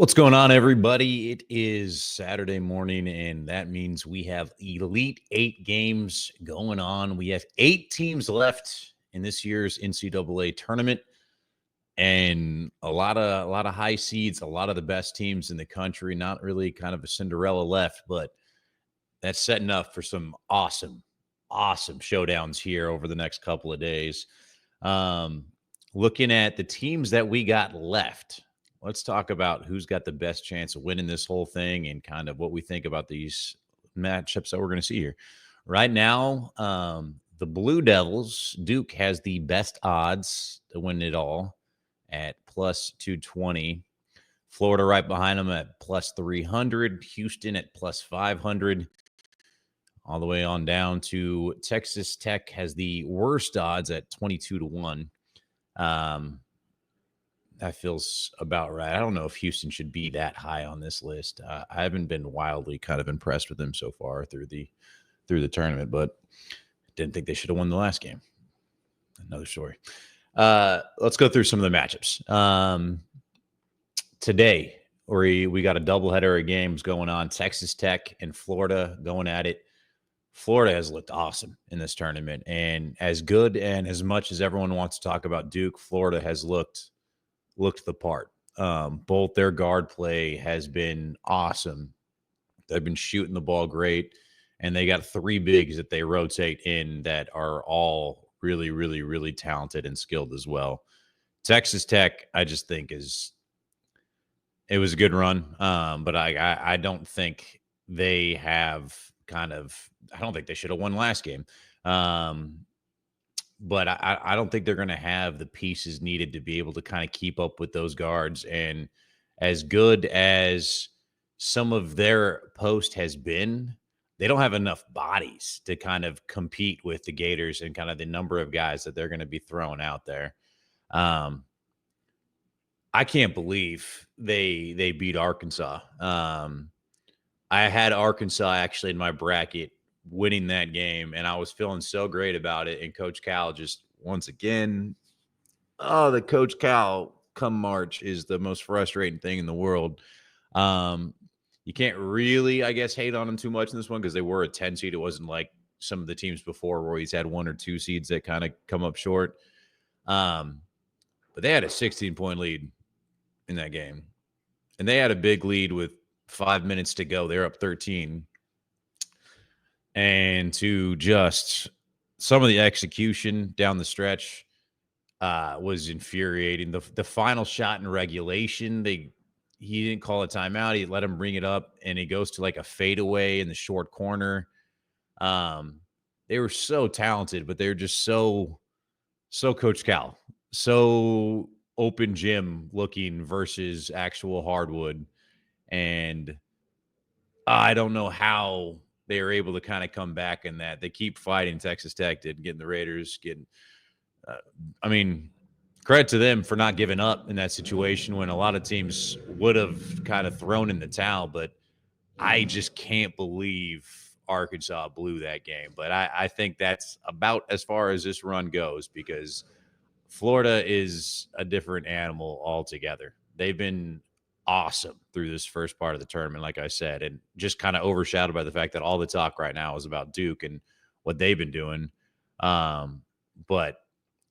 What's going on, everybody? It is Saturday morning, and that means we have Elite Eight games going on. We have 8 teams left in this year's NCAA tournament, and a lot of high seeds, a lot of the best teams in the country. Not really kind of a Cinderella left, but that's setting up for some awesome showdowns here over the next couple of days. Um, Looking at the teams that we got left, let's talk about who's got the best chance of winning this whole thing and kind of what we think about these matchups that we're going to see here. Right now, the Blue Devils, Duke has the best odds to win it all at plus 220. Florida right behind them at plus 300. Houston at plus 500. All the way on down to Texas Tech has the worst odds at 22 to 1. That feels about right. I don't know if Houston should be that high on this list. I haven't been wildly kind of impressed with them so far through the tournament, but didn't think they should have won the last game. Another story. Let's go through some of the matchups. Today, we got a doubleheader of games going on. Texas Tech and Florida going at it. Florida has looked awesome in this tournament, and as good and as much as everyone wants to talk about Duke, Florida has looked the part. Both their guard play has been awesome. They've been shooting the ball great, and they got 3 bigs that they rotate in that are all really, really, really talented and skilled as well. Texas Tech, I just think it was a good run, but I don't think they have I don't think they should have won last game. But I don't think they're going to have the pieces needed to be able to kind of keep up with those guards. And as good as some of their post has been, they don't have enough bodies to kind of compete with the Gators and kind of the number of guys that they're going to be throwing out there. I can't believe they beat Arkansas. I had Arkansas actually in my bracket winning that game, and I was feeling so great about it. And Coach Cal just once again, the Coach Cal come March is the most frustrating thing in the world. You can't really, I guess, hate on him too much in this one because they were a 10 seed. It wasn't like some of the teams before where he's had 1 or 2 seeds that kind of come up short. But they had a 16-point lead in that game, and they had a big lead with 5 minutes to go. They're up 13. And to just some of the execution down the stretch was infuriating. The final shot in regulation, he didn't call a timeout. He let him bring it up, and it goes to like a fadeaway in the short corner. They were so talented, but they're just so Coach Cal, so open gym looking versus actual hardwood. And I don't know how they were able to kind of come back in that. They keep fighting. Texas Tech did, getting the Raiders, credit to them for not giving up in that situation when a lot of teams would have kind of thrown in the towel. But I just can't believe Arkansas blew that game. But I think that's about as far as this run goes because Florida is a different animal altogether. They've been awesome through this first part of the tournament, like I said, and just kind of overshadowed by the fact that all the talk right now is about Duke and what they've been doing. But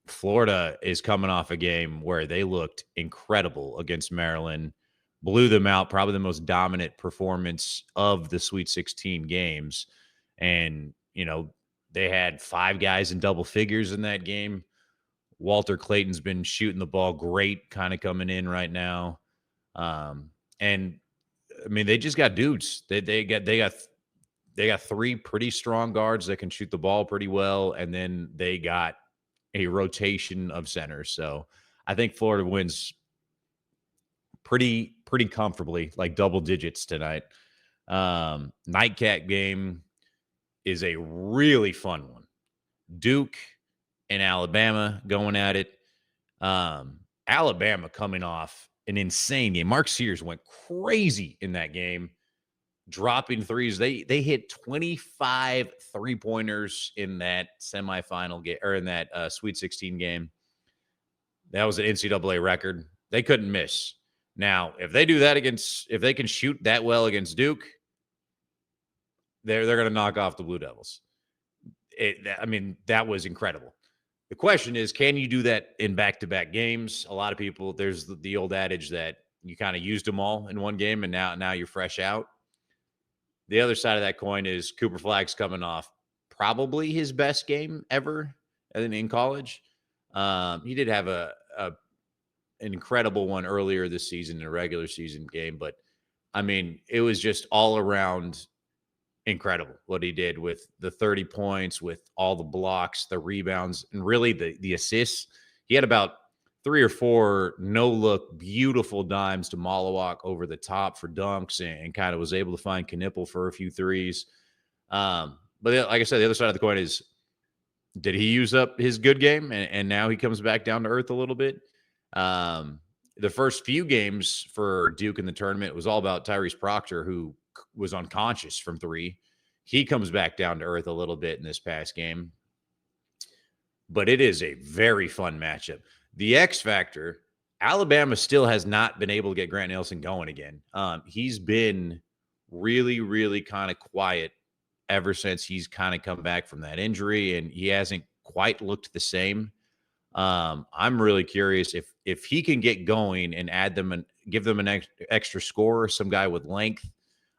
Florida is coming off a game where they looked incredible against Maryland, blew them out, probably the most dominant performance of the Sweet 16 games. And, they had 5 guys in double figures in that game. Walter Clayton's been shooting the ball great, kind of coming in right now. And they just got dudes. They got 3 pretty strong guards that can shoot the ball pretty well, and then they got a rotation of centers. So I think Florida wins pretty comfortably, like double digits tonight. Nightcap game is a really fun one. Duke and Alabama going at it. Alabama coming off an insane game. Mark Sears went crazy in that game, dropping threes. They hit 25 3-pointers in that semifinal game or in that Sweet 16 game. That was an NCAA record. They couldn't miss. Now, if they do that if they can shoot that well against Duke, they're going to knock off the Blue Devils. That was incredible. The question is, can you do that in back-to-back games? A lot of people, there's the old adage that you kind of used them all in one game, and now you're fresh out. The other side of that coin is Cooper Flagg's coming off probably his best game ever in college. He did have an incredible one earlier this season in a regular season game, but I mean, it was just all around incredible what he did with the 30 points, with all the blocks, the rebounds, and really the assists. He had about 3 or 4 no-look, beautiful dimes to Malawak over the top for dunks and kind of was able to find Knipple for a few threes. But like I said, the other side of the coin is, did he use up his good game and now he comes back down to earth a little bit? The first few games for Duke in the tournament was all about Tyrese Proctor, who was unconscious from 3. He comes back down to earth a little bit in this past game. But it is a very fun matchup. The X factor, Alabama still has not been able to get Grant Nelson going again. He's been really, really kind of quiet ever since he's kind of come back from that injury, and he hasn't quite looked the same. I'm really curious if he can get going and give them an extra scorer, some guy with length.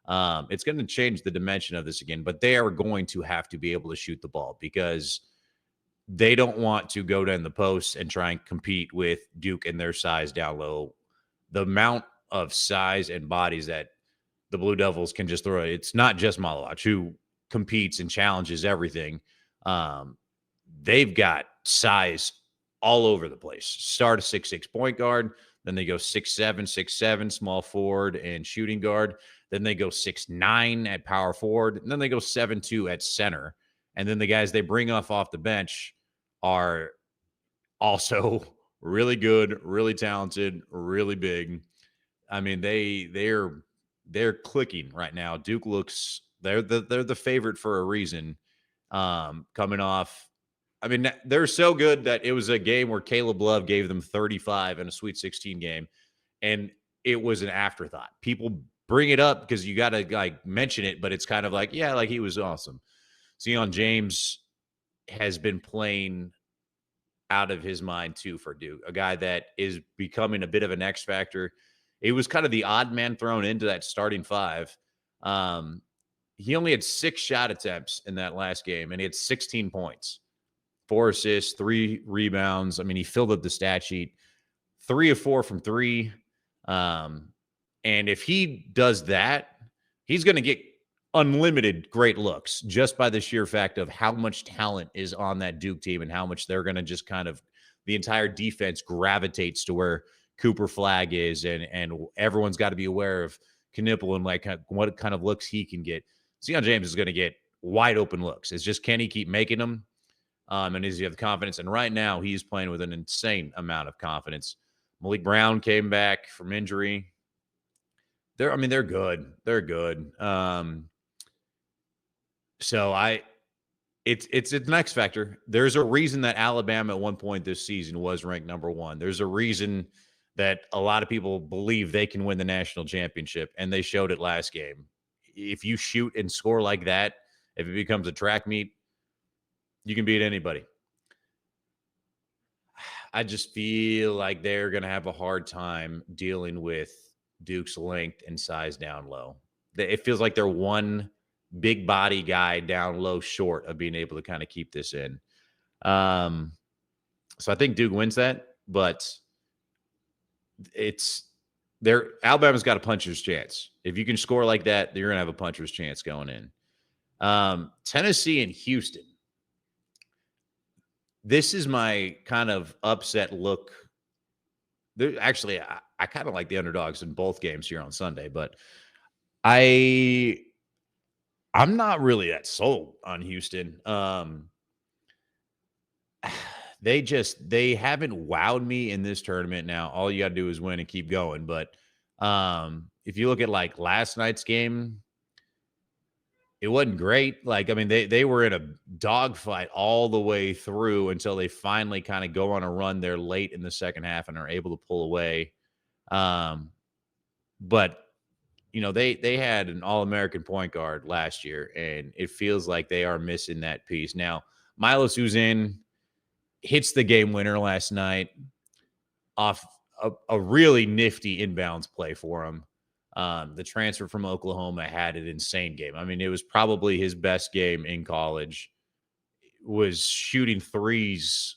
It's going to change the dimension of this again, but they are going to have to be able to shoot the ball because they don't want to go down the post and try and compete with Duke and their size down low. The amount of size and bodies that the Blue Devils can just throw. It's not just Malawak who competes and challenges everything. They've got size all over the place. Start a 6'6" point guard. Then they go 6'7", 6'7", small forward and shooting guard. Then they go 6'9" at power forward. And then they go 7'2" at center. And then the guys they bring off the bench are also really good, really talented, really big. I mean, they're clicking right now. Duke looks they're the favorite for a reason. Coming off, I mean, they're so good that it was a game where Caleb Love gave them 35 in a Sweet 16 game, and it was an afterthought. People bring it up because you got to like mention it, but it's kind of like, yeah, like he was awesome. Zion James has been playing out of his mind too for Duke, a guy that is becoming a bit of an X factor. It was kind of the odd man thrown into that starting 5. He only had 6 shot attempts in that last game, and he had 16 points, 4 assists, 3 rebounds. I mean, he filled up the stat sheet, 3 of 4 from 3. And if he does that, he's going to get unlimited great looks just by the sheer fact of how much talent is on that Duke team and how much they're going to just kind of the entire defense gravitates to where Cooper Flagg is, and everyone's got to be aware of Knipple and like what kind of looks he can get. Zion James is going to get wide open looks. It's just, can he keep making them? And does he have the confidence? And right now he's playing with an insane amount of confidence. Malik Brown came back from injury. They're good. They're good. So it's an X factor. There's a reason that Alabama at one point this season was ranked number 1. There's a reason that a lot of people believe they can win the national championship, and they showed it last game. If you shoot and score like that, if it becomes a track meet, you can beat anybody. I just feel like they're going to have a hard time dealing with Duke's length and size down low. It feels like they're one big body guy down low short of being able to kind of keep this in. So I think Duke wins that, but Alabama's got a puncher's chance. If you can score like that, you're going to have a puncher's chance going in. Tennessee and Houston. This is my kind of upset look. Actually, I kind of like the underdogs in both games here on Sunday, but I'm not really that sold on Houston. They haven't wowed me in this tournament. Now, all you got to do is win and keep going. But if you look at like last night's game, it wasn't great. Like, I mean, they were in a dogfight all the way through until they finally kind of go on a run there late in the second half and are able to pull away. But they had an All-American point guard last year, and it feels like they are missing that piece. Now, Milos Uzan hits the game winner last night off a really nifty inbounds play for him. The transfer from Oklahoma had an insane game. I mean, it was probably his best game in college. Was shooting threes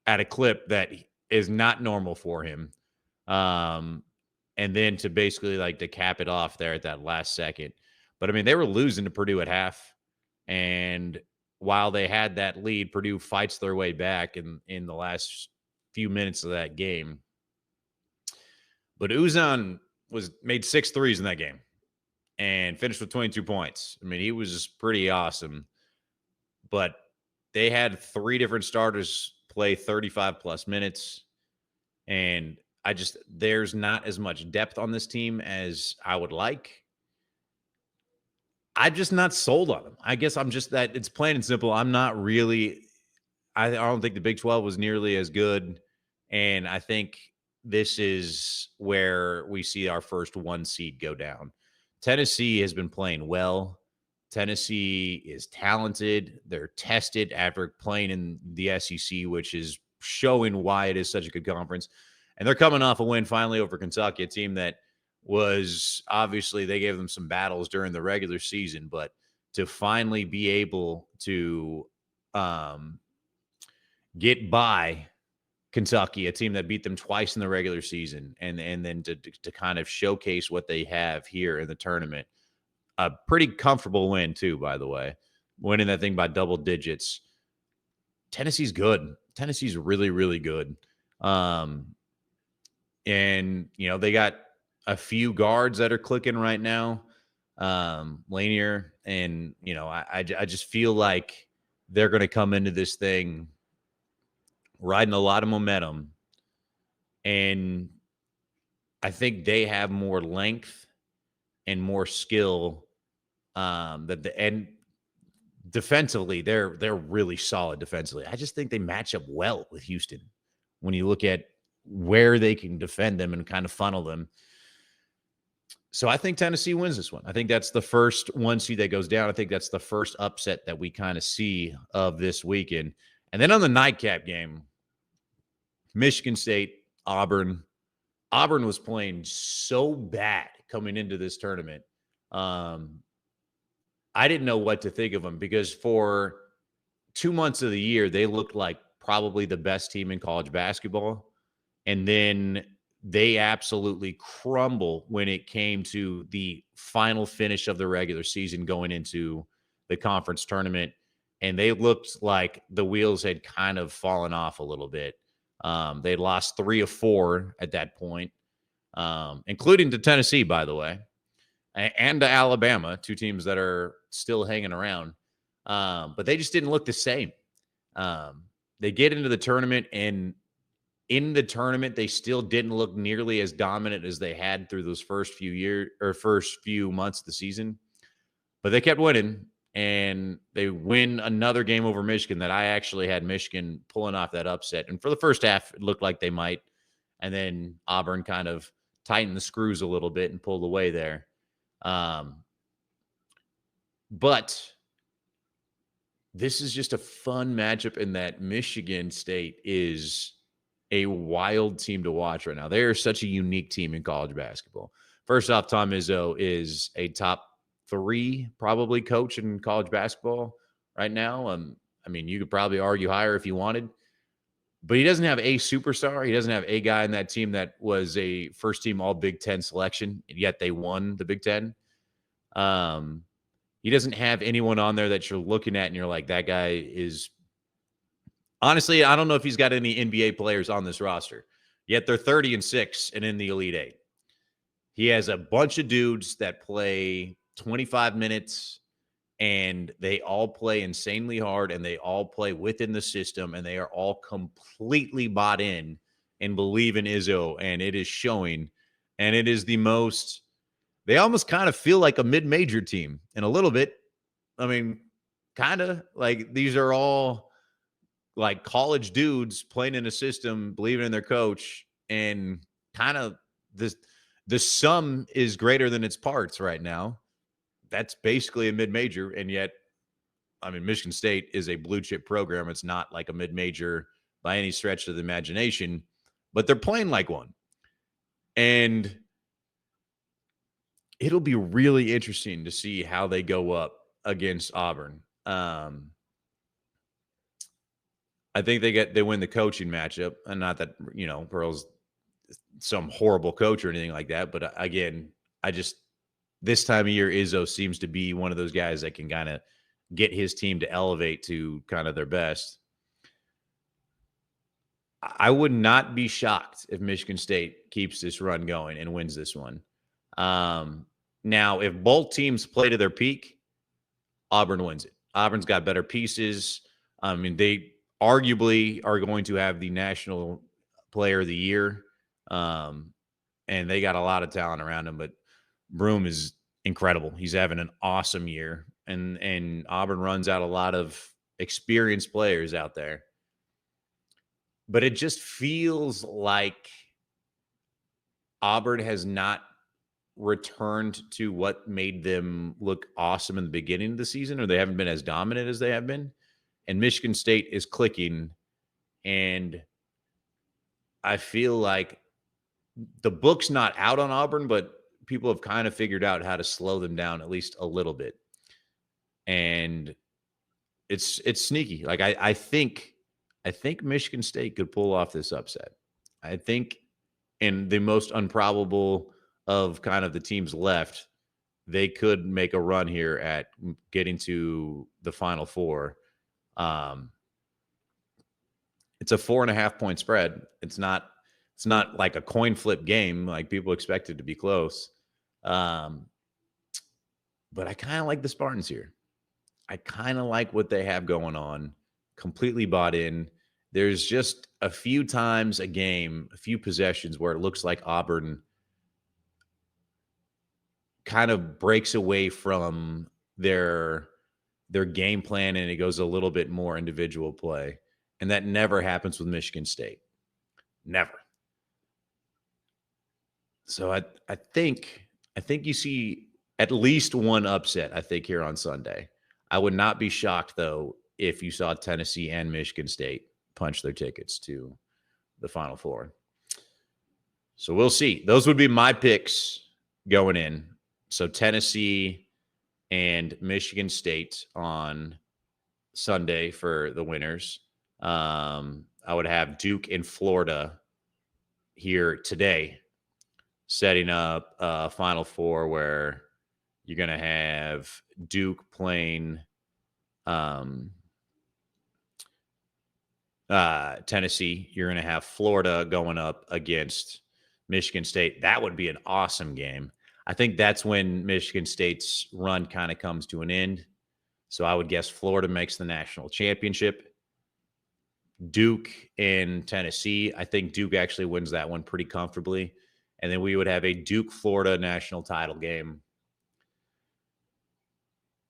at a clip that is not normal for him. And then to basically to cap it off there at that last second. But I mean, they were losing to Purdue at half. And while they had that lead, Purdue fights their way back in the last few minutes of that game. But Uzan made 6 threes in that game and finished with 22 points. I mean, he was pretty awesome. But they had 3 different starters play 35 plus minutes. And there's not as much depth on this team as I would like. I'm just not sold on them. I guess I'm just that it's plain and simple. I'm not really, I don't think the Big 12 was nearly as good. And I think this is where we see our first 1 seed go down. Tennessee has been playing well. Tennessee is talented. They're tested after playing in the SEC, which is showing why it is such a good conference. And they're coming off a win finally over Kentucky, a team that was obviously they gave them some battles during the regular season, but to finally be able to get by Kentucky, a team that beat them twice in the regular season, and then to kind of showcase what they have here in the tournament. A pretty comfortable win, too, by the way. Winning that thing by double digits. Tennessee's good. Tennessee's really, really good. And, they got a few guards that are clicking right now. Lanier. And, I just feel like they're going to come into this thing riding a lot of momentum. And I think they have more length and more skill and defensively, they're really solid defensively. I just think they match up well with Houston when you look at where they can defend them and kind of funnel them. So I think Tennessee wins this one. I think that's the first 1 seed that goes down. I think that's the first upset that we kind of see of this weekend. And then on the nightcap game, Michigan State, Auburn. Auburn was playing so bad coming into this tournament. I didn't know what to think of them because for 2 months of the year, they looked like probably the best team in college basketball. And then they absolutely crumble when it came to the final finish of the regular season going into the conference tournament. And they looked like the wheels had kind of fallen off a little bit. They lost 3 of 4 at that point, including to Tennessee, by the way, and to Alabama, 2 teams that are still hanging around. But they just didn't look the same. They get into the tournament, and in the tournament, they still didn't look nearly as dominant as they had through those first few months of the season. But they kept winning, and they win another game over Michigan that I actually had Michigan pulling off that upset. And for the first half, it looked like they might. And then Auburn kind of tightened the screws a little bit and pulled away there. But this is just a fun matchup in that Michigan State is a wild team to watch right now. They are such a unique team in college basketball. First off, Tom Izzo is a top 3 probably coach in college basketball right now. I mean, you could probably argue higher if you wanted, but he doesn't have a superstar. He doesn't have a guy in that team that was a first team all Big Ten selection, and yet they won the Big Ten. He doesn't have anyone on there that you're looking at and you're like, that guy is honestly, I don't know if he's got any NBA players on this roster, yet they're 30-6 and in the Elite 8. He has a bunch of dudes that play 25 minutes, and they all play insanely hard, and they all play within the system, and they are all completely bought in and believe in Izzo, and it is showing. And it is the most – they almost kind of feel like a mid-major team in a little bit. I mean, kind of like these are all like college dudes playing in a system, believing in their coach, and kind of the sum is greater than its parts right now. That's basically a mid-major, and yet, I mean, Michigan State is a blue chip program. It's not like a mid-major by any stretch of the imagination, but they're playing like one. And it'll be really interesting to see how they go up against Auburn. I think they win the coaching matchup, and not that, Pearl's some horrible coach or anything like that, but again, this time of year, Izzo seems to be one of those guys that can kind of get his team to elevate to kind of their best. I would not be shocked if Michigan State keeps this run going and wins this one. Now, if both teams play to their peak, Auburn wins it. Auburn's got better pieces. I mean, they arguably are going to have the National Player of the Year, and they got a lot of talent around him. But Broome is incredible. He's having an awesome year, and Auburn runs out a lot of experienced players out there. But it just feels like Auburn has not returned to what made them look awesome in the beginning of the season, or they haven't been as dominant as they have been. And Michigan State is clicking, and I feel like the book's not out on Auburn, but people have kind of figured out how to slow them down at least a little bit. And it's sneaky. Like I think Michigan State could pull off this upset. I think in the most improbable of kind of the teams left, they could make a run here at getting to the Final Four. It's a 4.5-point spread. It's not like a coin flip game. Like people expect it to be close. But I kind of like the Spartans here. I kind of like what they have going on. Completely bought in. There's just a few times a game, a few possessions where it looks like Auburn kind of breaks away from their game plan and it goes a little bit more individual play. And that never happens with Michigan State. Never. So I think you see at least one upset, I think, here on Sunday. I would not be shocked, though, if you saw Tennessee and Michigan State punch their tickets to the Final Four. So we'll see. Those would be my picks going in. So Tennessee and Michigan State on Sunday for the winners. I would have Duke and Florida here today, setting up a Final Four where you're going to have Duke playing Tennessee. You're going to have Florida going up against Michigan State. That would be an awesome game. I think that's when Michigan State's run kind of comes to an end. So I would guess Florida makes the national championship. Duke and Tennessee, I think Duke actually wins that one pretty comfortably. And then we would have a Duke-Florida national title game.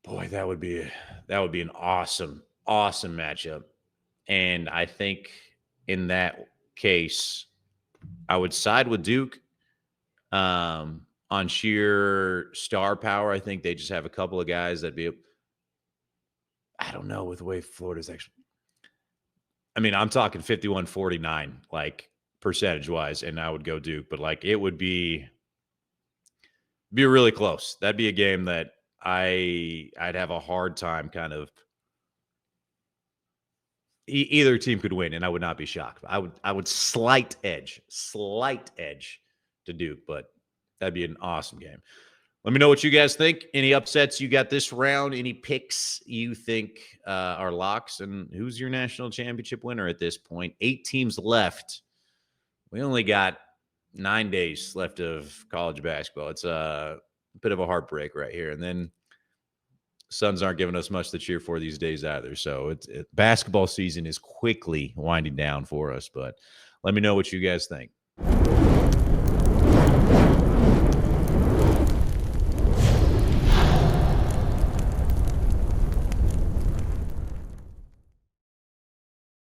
Boy, that would be an awesome, awesome matchup. And I think in that case, I would side with Duke on sheer star power. I think they just have a couple of guys that I don't know with the way Florida's actually. I mean, I'm talking 51-49, like percentage-wise, and I would go Duke. But like it would be really close. That'd be a game that I'd have a hard time kind of. Either team could win, and I would not be shocked. I would slight edge to Duke, but that'd be an awesome game. Let me know what you guys think. Any upsets you got this round? Any picks you think are locks? And who's your national championship winner at this point? 8 teams left. We only got 9 days left of college basketball. It's a bit of a heartbreak right here. And then Suns aren't giving us much to cheer for these days either. So basketball season is quickly winding down for us. But let me know what you guys think.